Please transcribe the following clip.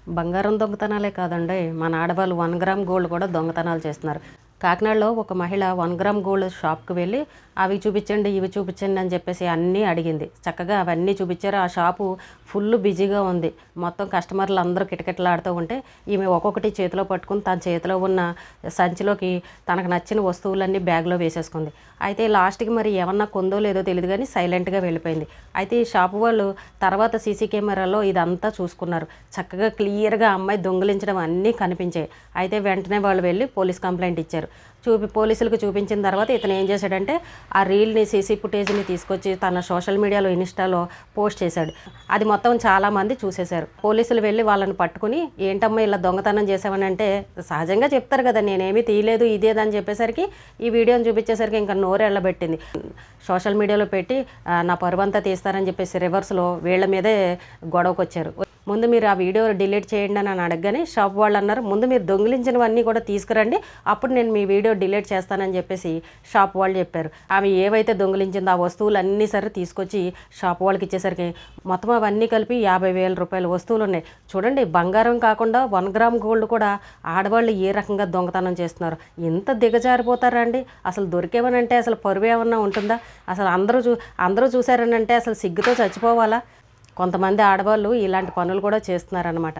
బంగారం దొంగతనాలే కాదండి, మన ఆడవాళ్ళు 1 గ్రామ్ గోల్డ్ కూడా దొంగతనాలు చేస్తున్నారు. కాకినాడలో ఒక మహిళ 1 గ్రామ్ గోల్డ్ షాప్కి వెళ్ళి అవి చూపించండి ఇవి చూపించండి అని చెప్పేసి అన్నీ అడిగింది. చక్కగా అవన్నీ చూపించారు. ఆ షాపు ఫుల్ బిజీగా ఉంది. మొత్తం కస్టమర్లు అందరూ కిటకిటలాడుతూ ఉంటే ఈమె ఒక్కొక్కటి చేతిలో పట్టుకుని తన చేతిలో ఉన్న సంచిలోకి తనకు నచ్చిన వస్తువులన్నీ బ్యాగ్లో వేసేసుకుంది. అయితే లాస్ట్కి మరి ఏమన్నా కొందో లేదో తెలియదు కానీ సైలెంట్గా వెళ్ళిపోయింది. అయితే ఈ షాపు వాళ్ళు తర్వాత సీసీ కెమెరాలో ఇదంతా చూసుకున్నారు. చక్కగా క్లియర్గా అమ్మాయి దొంగిలించడం అన్నీ కనిపించాయి. అయితే వెంటనే వాళ్ళు వెళ్ళి పోలీస్ కంప్లైంట్ ఇచ్చారు. పోలీసులకు చూపించిన తర్వాత ఇతను ఏం చేశాడంటే ఆ రీల్ని సీసీ ఫుటేజ్ని తీసుకొచ్చి తన సోషల్ మీడియాలో ఇన్స్టాలో పోస్ట్ చేశాడు. అది మొత్తం చాలామంది చూసేశారు. పోలీసులు వెళ్ళి వాళ్ళని పట్టుకుని ఏంటమ్మా ఇలా దొంగతనం చేసామని అంటే సహజంగా చెప్తారు కదా, నేనేమీ తీయలేదు ఇదేదని చెప్పేసరికి ఈ వీడియోని చూపించేసరికి ఇంకా నోరు ఎళ్ళబెట్టింది. సోషల్ మీడియాలో పెట్టి నా పరువంతా తీస్తారని చెప్పేసి రివర్స్లో వీళ్ళ మీదే గొడవకు వచ్చారు. ముందు మీరు ఆ వీడియో డిలీట్ చేయండి అని అడగగానే షాప్ వాళ్ళు అన్నారు, ముందు మీరు దొంగిలించినవన్నీ కూడా తీసుకురండి, అప్పుడు నేను మీ వీడియో డిలీట్ చేస్తానని చెప్పేసి షాప్ వాళ్ళు చెప్పారు. ఆమె ఏవైతే దొంగిలించిందో ఆ వస్తువులు అన్నీ సరే తీసుకొచ్చి షాప్ వాళ్ళకి ఇచ్చేసరికి మొత్తం అవన్నీ కలిపి 50,000 రూపాయల వస్తువులు ఉన్నాయి. చూడండి, బంగారం కాకుండా 1 గ్రామ్ గోల్డ్ కూడా ఆడవాళ్ళు ఏ రకంగా దొంగతనం చేస్తున్నారు. ఎంత దిగజారిపోతారా అండి. అసలు దొరికేమనంటే అసలు పరువు ఏమన్నా ఉంటుందా? అసలు అందరూ చూసారనంటే అసలు సిగ్గుతో చచ్చిపోవాలా? కొంతమంది ఆడవాళ్ళు ఇలాంటి పనులు కూడా చేస్తున్నారన్నమాట.